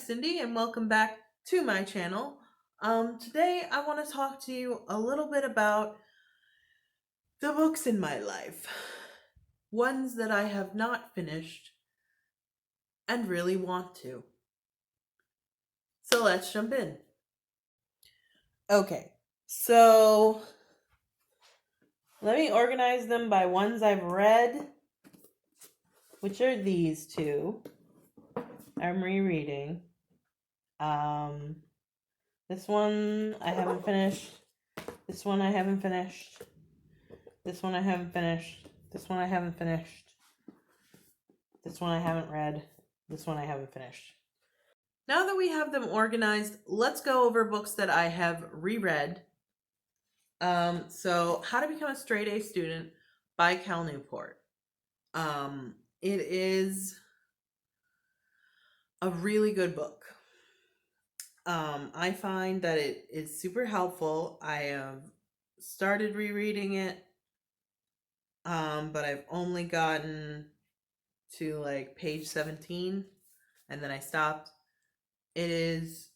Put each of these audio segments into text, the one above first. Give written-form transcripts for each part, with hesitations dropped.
Cindy, and welcome back to my channel. Today I want to talk to you a little bit about the books in my life, ones that I have not finished and really want to. So let's jump in. Okay, so let me organize them by ones I've read, which are these two. I'm rereading. This one I haven't finished. This one I haven't finished. This one I haven't finished. This one I haven't finished. This one I haven't read. This one I haven't finished. Now that we have them organized, let's go over books that I have reread. So How to Become a Straight A Student by Cal Newport. It is a really good book. I find that it is super helpful. I have started rereading it, but I've only gotten to like page 17 and then I stopped. It is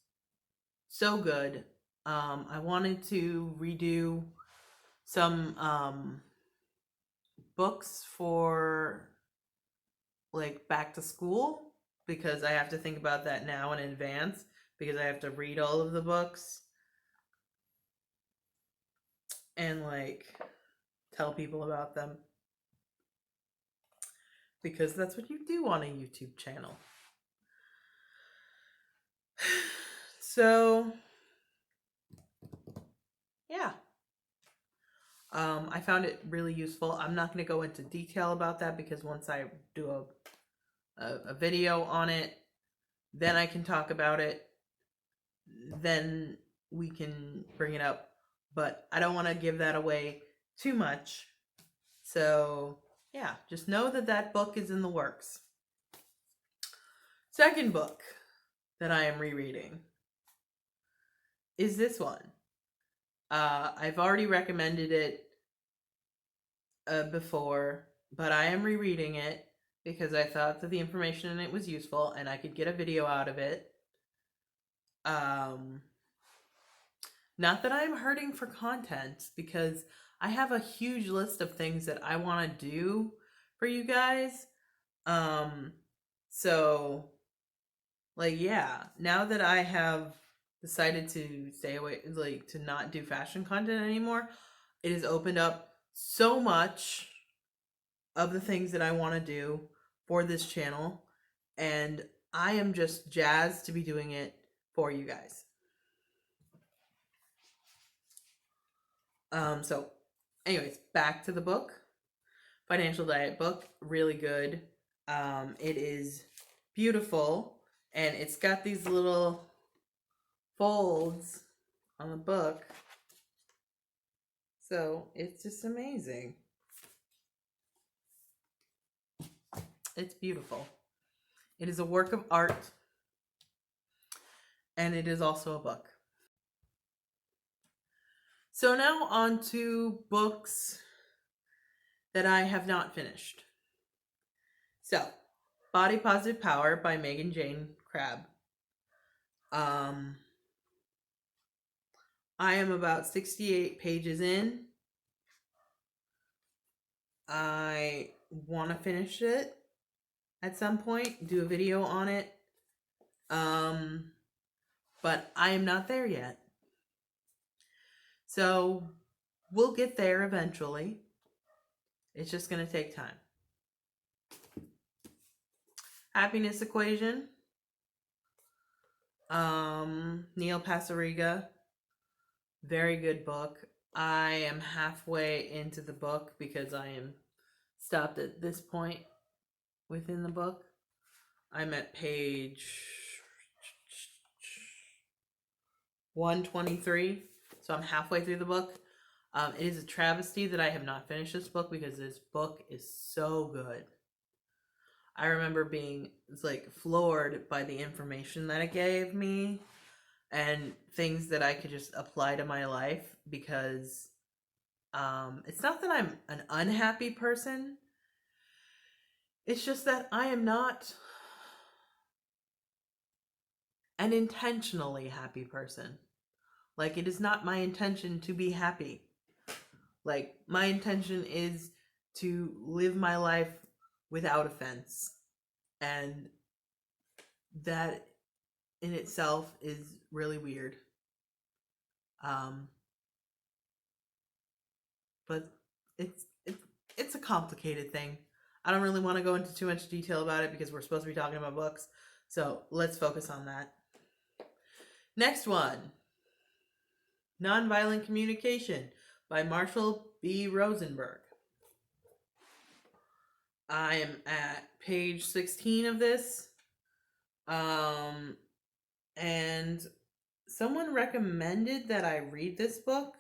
so good. I wanted to redo some books for like back to school because I have to think about that now in advance because I have to read all of the books and like tell people about them because that's what you do on a YouTube channel. So yeah. I found it really useful. I'm not going to go into detail about that because once I do a video on it, then I can talk about it. Then we can bring it up. But I don't want to give that away too much. So yeah, just know that that book is in the works. Second book that I am rereading is this one. I've already recommended it before, but I am rereading it because I thought that the information in it was useful and I could get a video out of it. Not that I'm hurting for content because I have a huge list of things that I want to do for you guys. So like, yeah, now that I have decided to stay away, like to not do fashion content anymore, it has opened up so much of the things that I want to do for this channel, and I am just jazzed to be doing it for you guys. So anyways, back to the book. Financial Diet book, really good. It is beautiful, and it's got these little folds on the book. So it's just amazing. It's beautiful. It is a work of art, and it is also a book. So now on to books that I have not finished. So, Body Positive Power by Megan Jane Crabb. I am about 68 pages in. I want to finish it at some point, do a video on it. But I am not there yet. So we'll get there eventually. It's just going to take time. Happiness Equation. Neil Pasricha. Very good book. I am halfway into the book because I am stopped at this point within the book. I'm at page 123, so I'm halfway through the book. It is a travesty that I have not finished this book because this book is so good. I remember being like floored by the information that it gave me and things that I could just apply to my life because it's not that I'm an unhappy person. It's just that I am not an intentionally happy person. Like, it is not my intention to be happy. Like, my intention is to live my life without offense. And that in itself is really weird. Um, but it's a complicated thing. I don't really want to go into too much detail about it because we're supposed to be talking about books. So let's focus on that. Next one, Nonviolent Communication by Marshall B. Rosenberg. I am at page 16 of this. And someone recommended that I read this book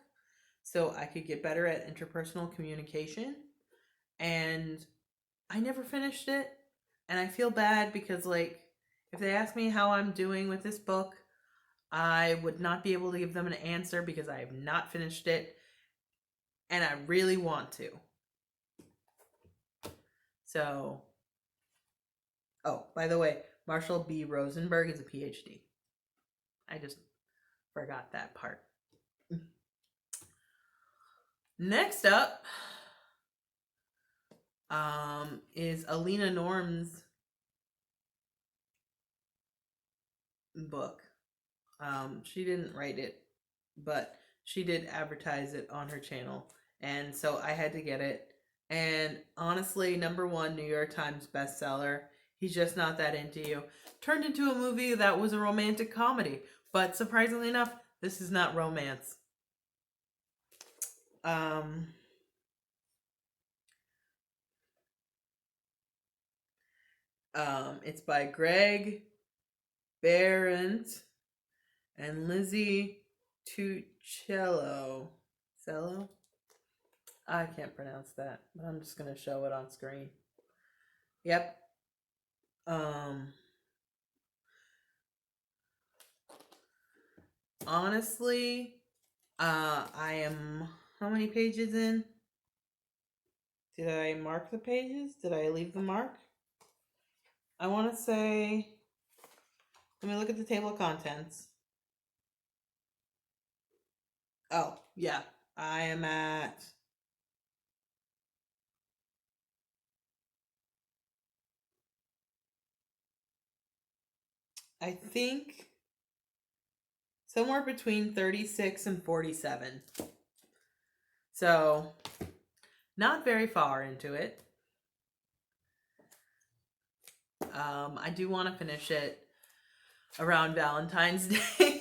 so I could get better at interpersonal communication. And I never finished it. And I feel bad because, like, if they ask me how I'm doing with this book, I would not be able to give them an answer because I have not finished it. And I really want to. So, oh, by the way, Marshall B. Rosenberg is a PhD. I just forgot that part. Next up is Alina Norm's book. She didn't write it, but she did advertise it on her channel, and so I had to get it. And honestly, #1 New York Times bestseller. He's Just Not That Into You turned into a movie that was a romantic comedy, but surprisingly enough, this is not romance. It's by Greg Behrendt and Lizzie Tuccello. Cello? I can't pronounce that, but I'm just going to show it on screen. Yep. Honestly, I am how many pages in? Did I mark the pages? Did I leave the mark? I want to say, let me look at the table of contents. Oh, yeah. I am at I think somewhere between 36 and 47. So, not very far into it. I do want to finish it around Valentine's Day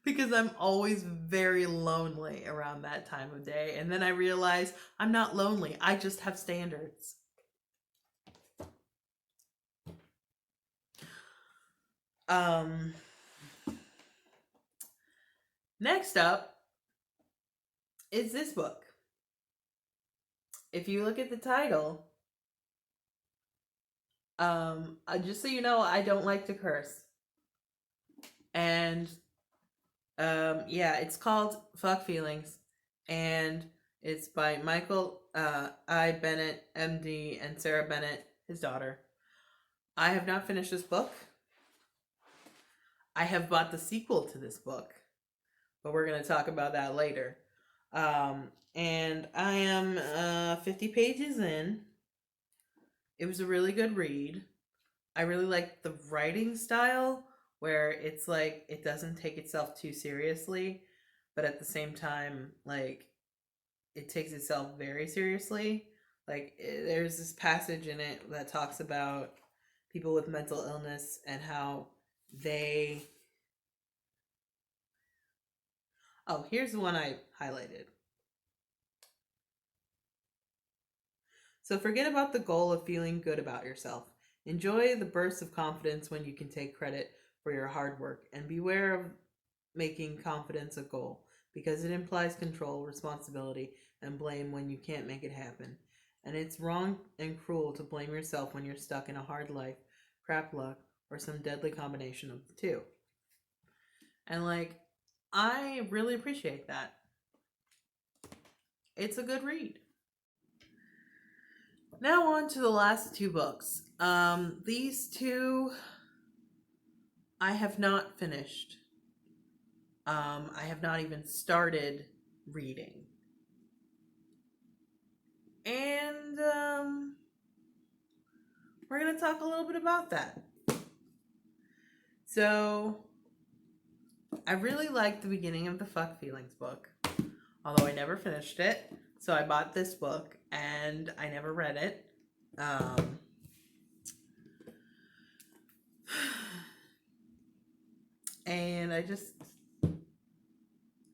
because I'm always very lonely around that time of day. And then I realize I'm not lonely, I just have standards. Next up is this book. If you look at the title, just so you know, I don't like to curse. And yeah, it's called Fuck Feelings, and it's by Michael I. Bennett, MD, and Sarah Bennett, his daughter. I have not finished this book. I have bought the sequel to this book, but we're going to talk about that later. And I am 50 pages in. It was a really good read. I really like the writing style where it's like it doesn't take itself too seriously, but at the same time, like, it takes itself very seriously. Like, there's this passage in it that talks about people with mental illness and how they. Oh, here's the one I highlighted. So forget about the goal of feeling good about yourself. Enjoy the bursts of confidence when you can take credit for your hard work, and beware of making confidence a goal because it implies control, responsibility, and blame when you can't make it happen. And it's wrong and cruel to blame yourself when you're stuck in a hard life, crap luck, or some deadly combination of the two. And, like, I really appreciate that. It's a good read. Now on to the last two books. These two I have not finished. I have not even started reading. And we're going to talk a little bit about that. So, I really liked the beginning of the Fuck Feelings book, although I never finished it. So I bought this book and I never read it. And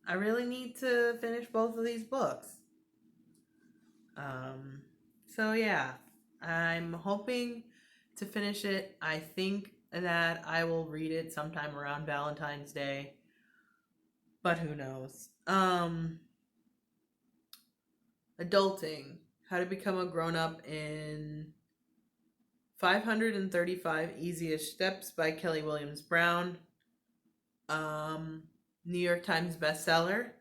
I really need to finish both of these books. So yeah, I'm hoping to finish it. I think that I will read it sometime around Valentine's Day, but who knows? Adulting, How to Become a Grown Up in 535 Easiest Steps by Kelly Williams Brown. New York Times bestseller.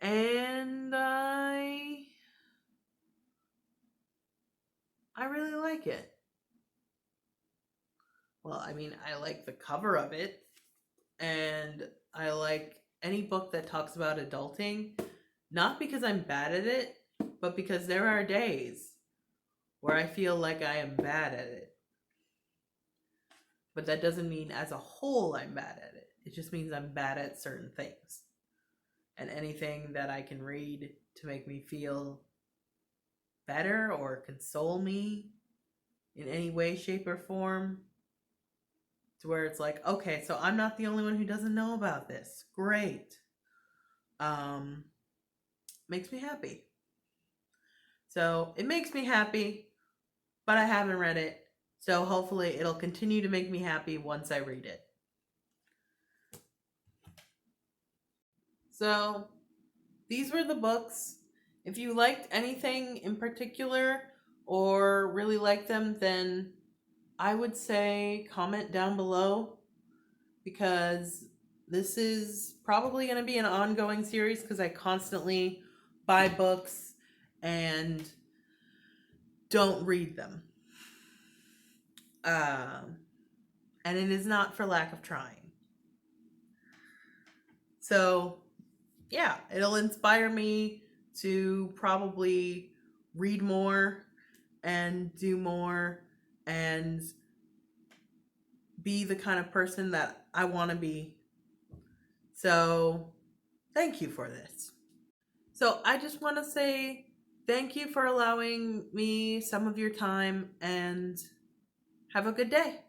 And I really like it. Well, I mean, I like the cover of it, and I like any book that talks about adulting, not because I'm bad at it, but because there are days where I feel like I am bad at it. But that doesn't mean as a whole I'm bad at it. It just means I'm bad at certain things. And anything that I can read to make me feel better or console me in any way, shape, or form, to where it's like, okay, so I'm not the only one who doesn't know about this. Great. Makes me happy. So it makes me happy, but I haven't read it. So hopefully it'll continue to make me happy once I read it. So these were the books. If you liked anything in particular or really liked them, then I would say comment down below, because this is probably going to be an ongoing series because I constantly buy books and don't read them. And it is not for lack of trying. So, yeah, it'll inspire me to probably read more and do more and be the kind of person that I want to be. So, thank you for this. So, I just want to say thank you for allowing me some of your time, and have a good day.